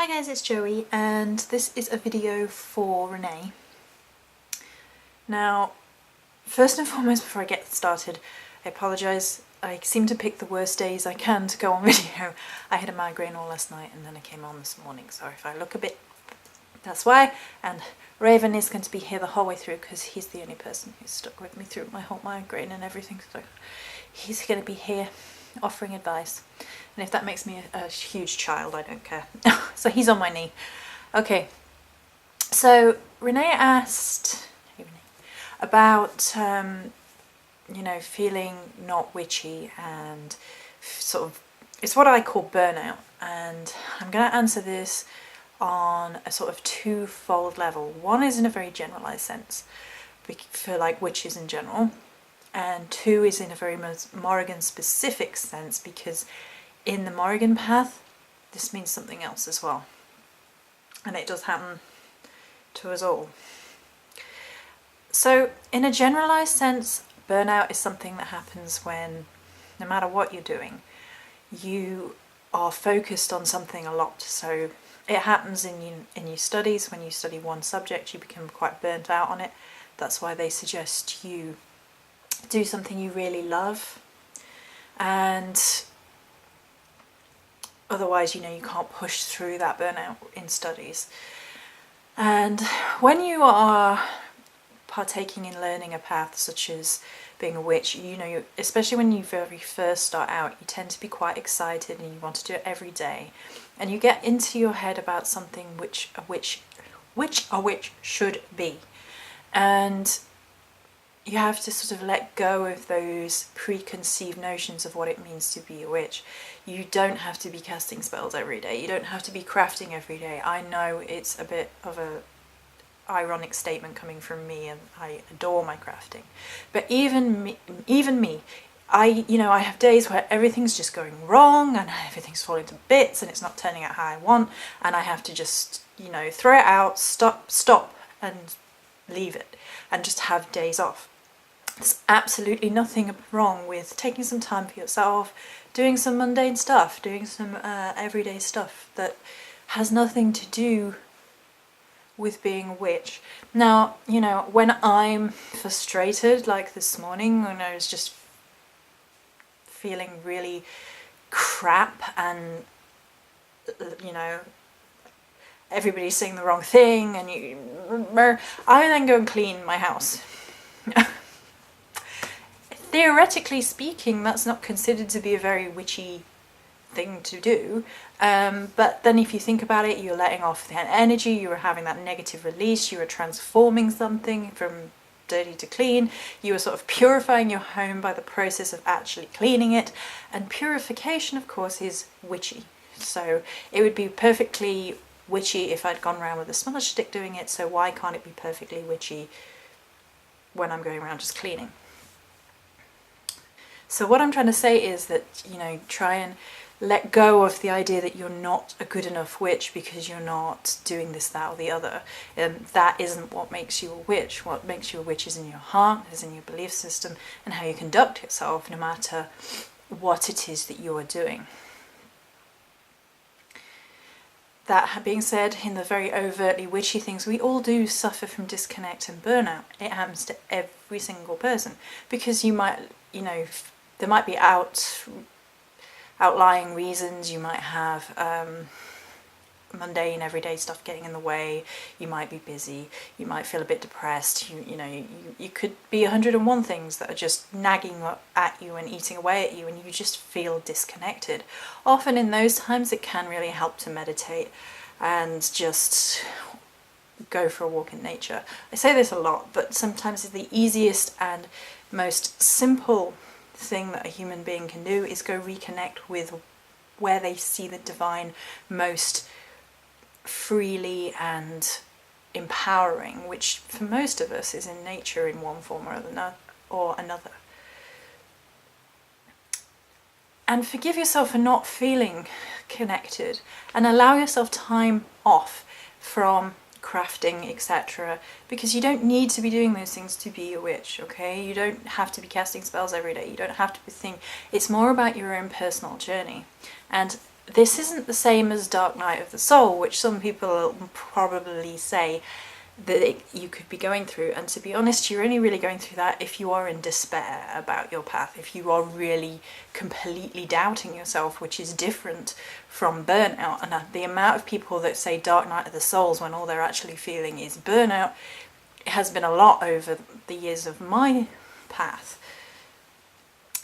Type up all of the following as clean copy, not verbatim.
Hi guys, it's Joey and this is a video for Renee. Now, first and foremost, before I get started, I apologise. I seem to pick the worst days I can to go on video. I had a migraine all last night and then I came on this morning, so if I look a bit, that's why. And Raven is going to be here the whole way through because he's the only person who's stuck with me through my whole migraine and everything, so he's going to be here offering advice. And if that makes me a huge child, I don't care. So he's on my knee. Okay, so Renee asked about, you know, feeling not witchy and sort of, it's what I call burnout. And I'm going to answer this on a sort of twofold level. One is in a very generalized sense for like witches in general, and two is in a very Morrigan specific sense because in the Morrigan path this means something else as well, and it does happen to us all. So in a generalized sense, burnout is something that happens when, no matter what you're doing, you are focused on something a lot. So it happens in your studies. When you study one subject, you become quite burnt out on it. That's why they suggest you do something you really love, and otherwise, you know, you can't push through that burnout in studies. And when you are partaking in learning a path such as being a witch, you know, especially when you very first start out, you tend to be quite excited and you want to do it every day, and you get into your head about something which a witch should be, and you have to sort of let go of those preconceived notions of what it means to be a witch. You don't have to be casting spells every day. You don't have to be crafting every day. I know it's a bit of a ironic statement coming from me, and I adore my crafting. But even me, I have days where everything's just going wrong and everything's falling to bits and it's not turning out how I want, and I have to just, you know, throw it out, stop and leave it and just have days off. There's absolutely nothing wrong with taking some time for yourself, doing some mundane stuff, doing some everyday stuff that has nothing to do with being a witch. Now, you know, when I'm frustrated, like this morning when I was just feeling really crap and, you know, everybody's saying the wrong thing and I then go and clean my house. Theoretically speaking, that's not considered to be a very witchy thing to do, but then if you think about it, you're letting off that energy, you're having that negative release, you are transforming something from dirty to clean, you are sort of purifying your home by the process of actually cleaning it, and purification, of course, is witchy. So it would be perfectly witchy if I'd gone around with a smudge stick doing it, so why can't it be perfectly witchy when I'm going around just cleaning? So what I'm trying to say is that, you know, try and let go of the idea that you're not a good enough witch because you're not doing this, that or the other. That isn't what makes you a witch. What makes you a witch is in your heart, is in your belief system, and how you conduct yourself no matter what it is that you are doing. That being said, in the very overtly witchy things, we all do suffer from disconnect and burnout. It happens to every single person because you might, you know, there might be outlying reasons. You might have mundane everyday stuff getting in the way. You might be busy. You might feel a bit depressed. You could be 101 things that are just nagging at you and eating away at you, and you just feel disconnected. Often in those times it can really help to meditate and just go for a walk in nature. I say this a lot, but sometimes the easiest and most simple thing that a human being can do is go reconnect with where they see the divine most freely and empowering, which for most of us is in nature in one form or another. And forgive yourself for not feeling connected, and allow yourself time off from crafting, etc., because you don't need to be doing those things to be a witch, okay? You don't have to be casting spells every day. You don't have to be thinking. It's more about your own personal journey. And this isn't the same as dark night of the soul, which some people will probably say that you could be going through. And to be honest, you're only really going through that if you are in despair about your path, if you are really completely doubting yourself, which is different from burnout. And the amount of people that say dark night of the souls when all they're actually feeling is burnout has been a lot over the years of my path.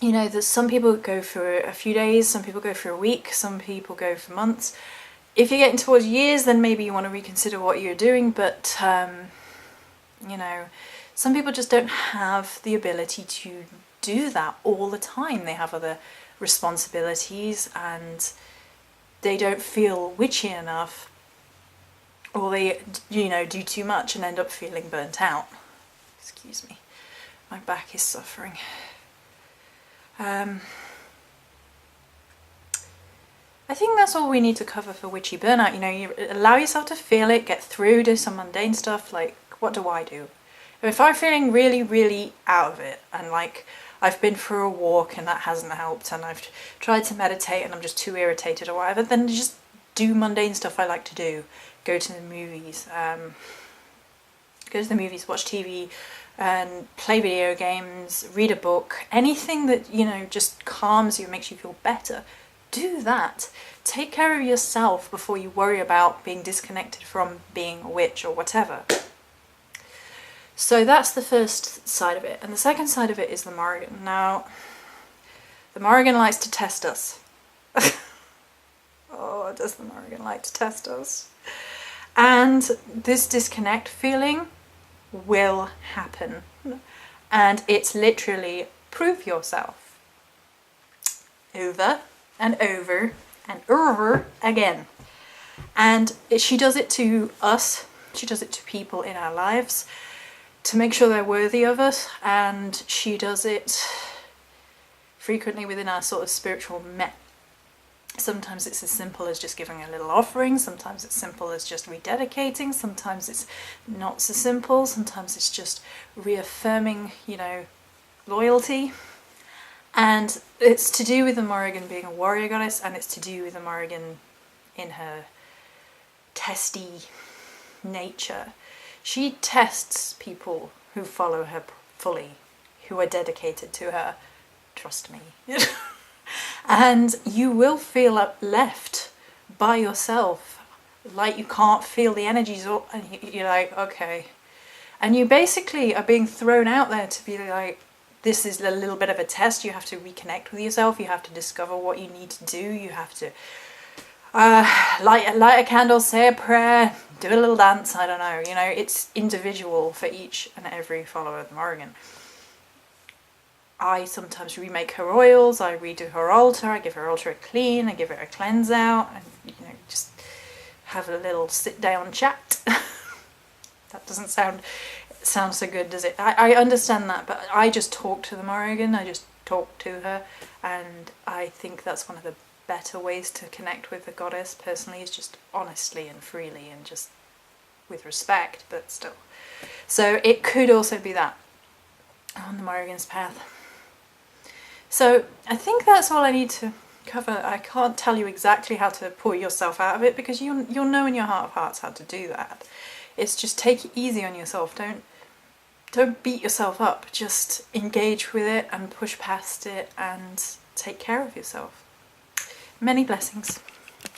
You know, there's some people go for a few days, some people go for a week, some people go for months. If you're getting towards years, then maybe you want to reconsider what you're doing, but, you know, some people just don't have the ability to do that all the time. They have other responsibilities and they don't feel witchy enough, or they, you know, do too much and end up feeling burnt out. Excuse me, my back is suffering. I think that's all we need to cover for witchy burnout. You know, you allow yourself to feel it, get through, do some mundane stuff. Like, what do I do? If I'm feeling really, really out of it, and like I've been for a walk and that hasn't helped, and I've tried to meditate and I'm just too irritated or whatever, then just do mundane stuff I like to do. Go to the movies, watch TV, and play video games, read a book, anything that, you know, just calms you, makes you feel better. Do that. Take care of yourself before you worry about being disconnected from being a witch or whatever. So that's the first side of it. And the second side of it is the Morrigan. Now, the Morrigan likes to test us. Oh, does the Morrigan like to test us? And this disconnect feeling will happen. And it's literally prove yourself. Over and over and over again. And she does it to us, she does it to people in our lives to make sure they're worthy of us, and she does it frequently within our sort of spiritual met. Sometimes it's as simple as just giving a little offering, sometimes it's simple as just rededicating, sometimes it's not so simple, sometimes it's just reaffirming, you know, loyalty. And it's to do with the Morrigan being a warrior goddess, and it's to do with the Morrigan in her testy nature. She tests people who follow her fully, who are dedicated to her. Trust me. And you will feel left by yourself, like you can't feel the energies, and you're like, okay. And you basically are being thrown out there to be like, this is a little bit of a test. You have to reconnect with yourself. You have to discover what you need to do. You have to light a candle, say a prayer, do a little dance. I don't know. You know, it's individual for each and every follower of the Morrigan. I sometimes remake her oils. I redo her altar. I give her altar a clean. I give her a cleanse out. And, you know, just have a little sit down chat. That doesn't sound so good, does it? I understand that, but I just talk to the Morrigan. I just talk to her, and I think that's one of the better ways to connect with the goddess personally, is just honestly and freely and just with respect, but still. So it could also be that on the Morrigan's path. So I think that's all I need to cover. I can't tell you exactly how to pull yourself out of it, because you'll know in your heart of hearts how to do that. It's just take it easy on yourself. Don't beat yourself up. Just engage with it and push past it and take care of yourself. Many blessings.